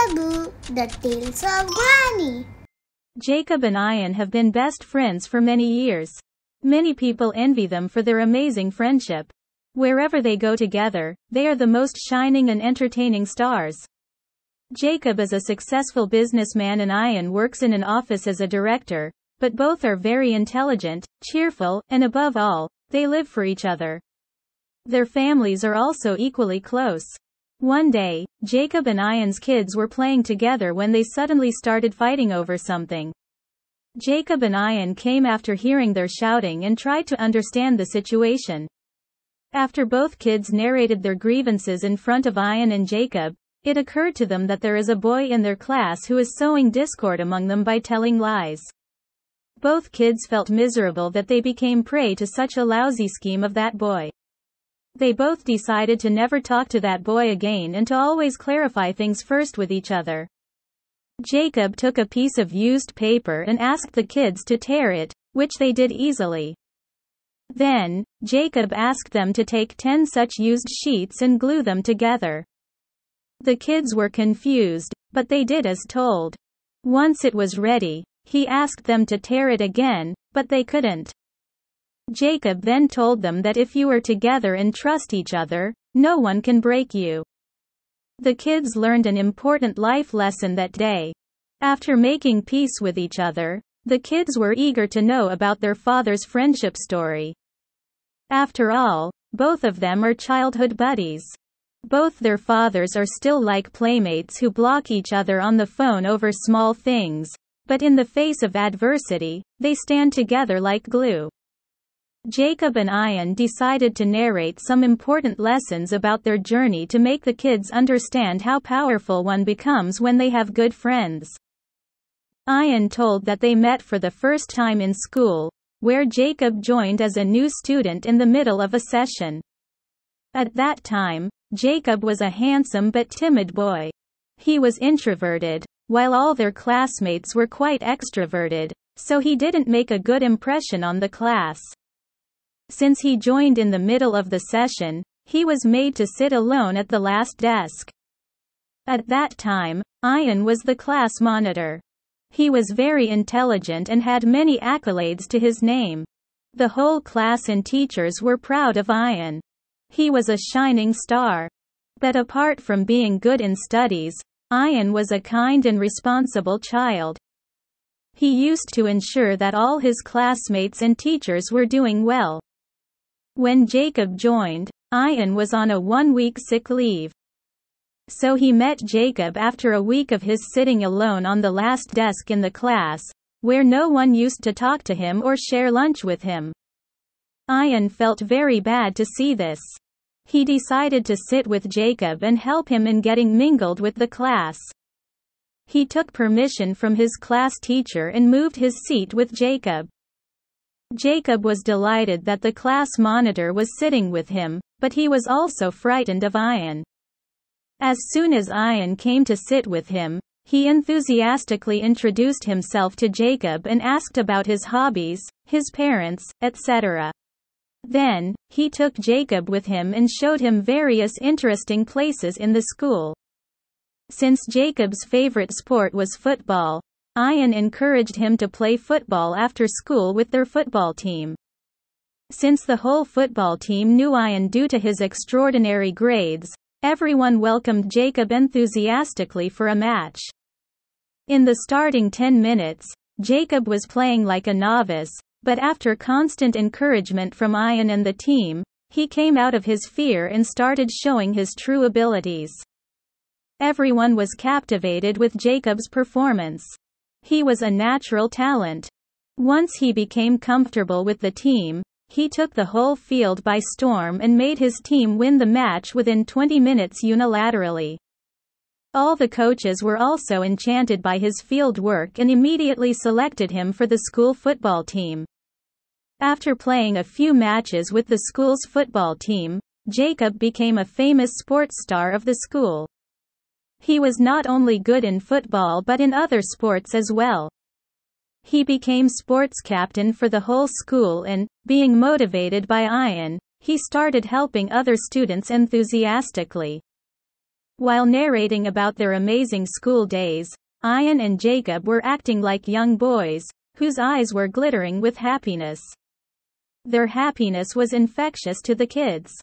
Peekaboo, the Tales of Granny. Jacob and Ian have been best friends for many years. Many people envy them for their amazing friendship. Wherever they go together, they are the most shining and entertaining stars. Jacob is a successful businessman and Ian works in an office as a director, but both are very intelligent, cheerful, and above all, they live for each other. Their families are also equally close. One day, Jacob and Ian's kids were playing together when they suddenly started fighting over something. Jacob and Ian came after hearing their shouting and tried to understand the situation. After both kids narrated their grievances in front of Ian and Jacob, it occurred to them that there is a boy in their class who is sowing discord among them by telling lies. Both kids felt miserable that they became prey to such a lousy scheme of that boy. They both decided to never talk to that boy again and to always clarify things first with each other. Jacob took a piece of used paper and asked the kids to tear it, which they did easily. Then, Jacob asked them to take 10 such used sheets and glue them together. The kids were confused, but they did as told. Once it was ready, he asked them to tear it again, but they couldn't. Jacob then told them that if you are together and trust each other, no one can break you. The kids learned an important life lesson that day. After making peace with each other, the kids were eager to know about their father's friendship story. After all, both of them are childhood buddies. Both their fathers are still like playmates who block each other on the phone over small things, but in the face of adversity, they stand together like glue. Jacob and Ian decided to narrate some important lessons about their journey to make the kids understand how powerful one becomes when they have good friends. Ian told that they met for the first time in school, where Jacob joined as a new student in the middle of a session. At that time, Jacob was a handsome but timid boy. He was introverted, while all their classmates were quite extroverted, so he didn't make a good impression on the class. Since he joined in the middle of the session, he was made to sit alone at the last desk. At that time, Ian was the class monitor. He was very intelligent and had many accolades to his name. The whole class and teachers were proud of Ian. He was a shining star. But apart from being good in studies, Ian was a kind and responsible child. He used to ensure that all his classmates and teachers were doing well. When Jacob joined, Ian was on a 1-week sick leave. So he met Jacob after a week of his sitting alone on the last desk in the class, where no one used to talk to him or share lunch with him. Ian felt very bad to see this. He decided to sit with Jacob and help him in getting mingled with the class. He took permission from his class teacher and moved his seat with Jacob. Jacob was delighted that the class monitor was sitting with him, but he was also frightened of Ian. As soon as Ian came to sit with him, he enthusiastically introduced himself to Jacob and asked about his hobbies, his parents, etc. Then, he took Jacob with him and showed him various interesting places in the school. Since Jacob's favorite sport was football, Ian encouraged him to play football after school with their football team. Since the whole football team knew Ian due to his extraordinary grades, everyone welcomed Jacob enthusiastically for a match. In the starting 10 minutes, Jacob was playing like a novice, but after constant encouragement from Ian and the team, he came out of his fear and started showing his true abilities. Everyone was captivated with Jacob's performance. He was a natural talent. Once he became comfortable with the team, he took the whole field by storm and made his team win the match within 20 minutes unilaterally. All the coaches were also enchanted by his field work and immediately selected him for the school football team. After playing a few matches with the school's football team, Jacob became a famous sports star of the school. He was not only good in football but in other sports as well. He became sports captain for the whole school and, being motivated by Ian, he started helping other students enthusiastically. While narrating about their amazing school days, Ian and Jacob were acting like young boys, whose eyes were glittering with happiness. Their happiness was infectious to the kids.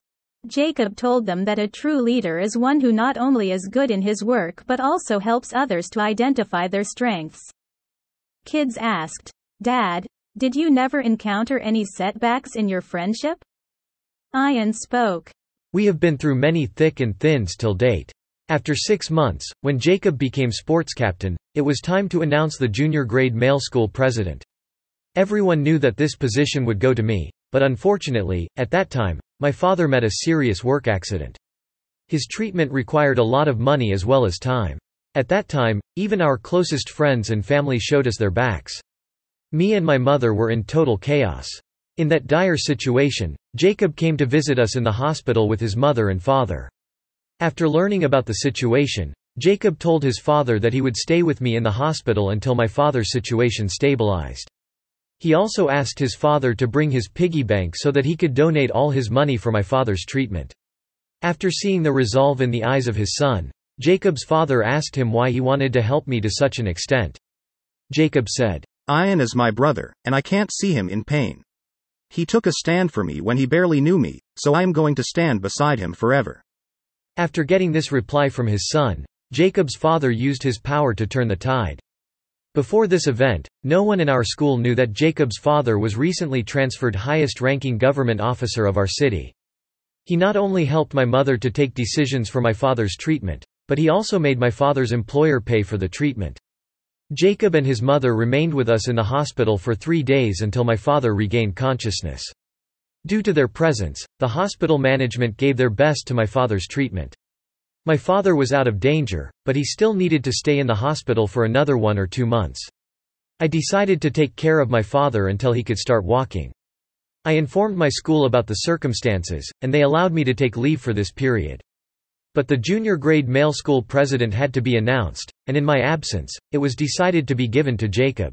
Jacob told them that a true leader is one who not only is good in his work but also helps others to identify their strengths. Kids asked, "Dad, did you never encounter any setbacks in your friendship?" Ian spoke. "We have been through many thick and thins till date. After 6 months, when Jacob became sports captain, it was time to announce the junior grade male school president. Everyone knew that this position would go to me, but unfortunately, at that time, my father met a serious work accident. His treatment required a lot of money as well as time. At that time, even our closest friends and family showed us their backs. Me and my mother were in total chaos. In that dire situation, Jacob came to visit us in the hospital with his mother and father. After learning about the situation, Jacob told his father that he would stay with me in the hospital until my father's situation stabilized. He also asked his father to bring his piggy bank so that he could donate all his money for my father's treatment. After seeing the resolve in the eyes of his son, Jacob's father asked him why he wanted to help me to such an extent. Jacob said, "Ian is my brother, and I can't see him in pain. He took a stand for me when he barely knew me, so I am going to stand beside him forever." After getting this reply from his son, Jacob's father used his power to turn the tide. Before this event, no one in our school knew that Jacob's father was recently transferred highest-ranking government officer of our city. He not only helped my mother to take decisions for my father's treatment, but he also made my father's employer pay for the treatment. Jacob and his mother remained with us in the hospital for 3 days until my father regained consciousness. Due to their presence, the hospital management gave their best to my father's treatment. My father was out of danger, but he still needed to stay in the hospital for another 1 or 2 months. I decided to take care of my father until he could start walking. I informed my school about the circumstances, and they allowed me to take leave for this period. But the junior grade male school president had to be announced, and in my absence, it was decided to be given to Jacob.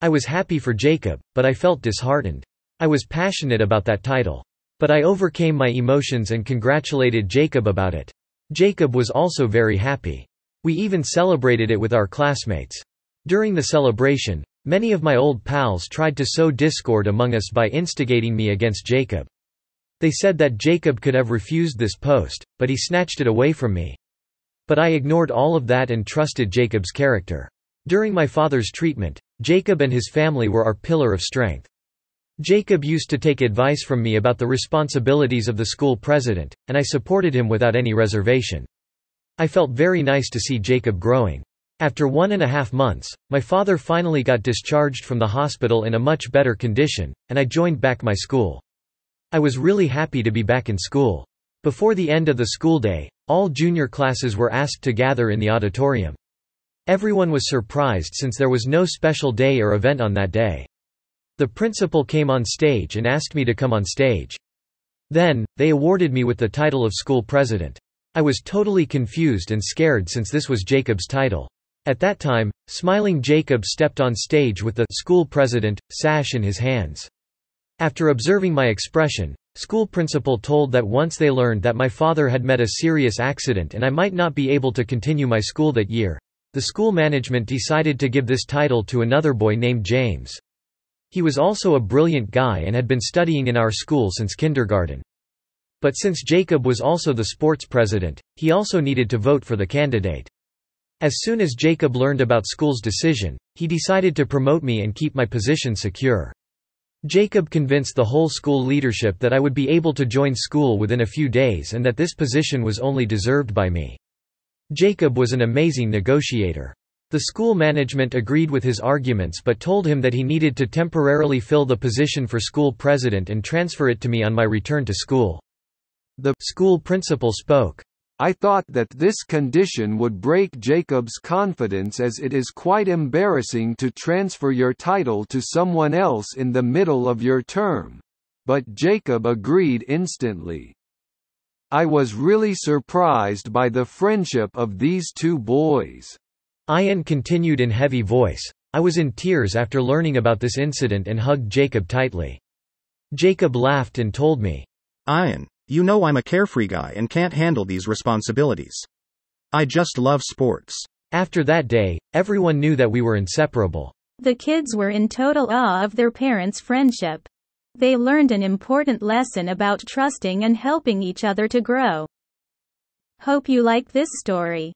I was happy for Jacob, but I felt disheartened. I was passionate about that title. But I overcame my emotions and congratulated Jacob about it. Jacob was also very happy. We even celebrated it with our classmates. During the celebration, many of my old pals tried to sow discord among us by instigating me against Jacob. They said that Jacob could have refused this post, but he snatched it away from me. But I ignored all of that and trusted Jacob's character. During my father's treatment, Jacob and his family were our pillar of strength. Jacob used to take advice from me about the responsibilities of the school president, and I supported him without any reservation. I felt very nice to see Jacob growing. After 1.5 months, my father finally got discharged from the hospital in a much better condition, and I joined back my school. I was really happy to be back in school. Before the end of the school day, all junior classes were asked to gather in the auditorium. Everyone was surprised since there was no special day or event on that day. The principal came on stage and asked me to come on stage. Then, they awarded me with the title of school president. I was totally confused and scared since this was Jacob's title. At that time, smiling Jacob stepped on stage with the school president sash in his hands. After observing my expression, school principal told that once they learned that my father had met a serious accident and I might not be able to continue my school that year, the school management decided to give this title to another boy named James. He was also a brilliant guy and had been studying in our school since kindergarten. But since Jacob was also the sports president, he also needed to vote for the candidate. As soon as Jacob learned about school's decision, he decided to promote me and keep my position secure. Jacob convinced the whole school leadership that I would be able to join school within a few days and that this position was only deserved by me. Jacob was an amazing negotiator. The school management agreed with his arguments but told him that he needed to temporarily fill the position for school president and transfer it to me on my return to school. The school principal spoke. "I thought that this condition would break Jacob's confidence as it is quite embarrassing to transfer your title to someone else in the middle of your term." But Jacob agreed instantly. "I was really surprised by the friendship of these two boys." Ian continued in heavy voice. I was in tears after learning about this incident and hugged Jacob tightly. Jacob laughed and told me, "Ian, you know I'm a carefree guy and can't handle these responsibilities. I just love sports. After that day, everyone knew that we were inseparable. The kids were in total awe of their parents' friendship. They learned an important lesson about trusting and helping each other to grow. Hope you like this story.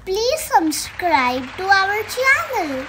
Please subscribe to our channel.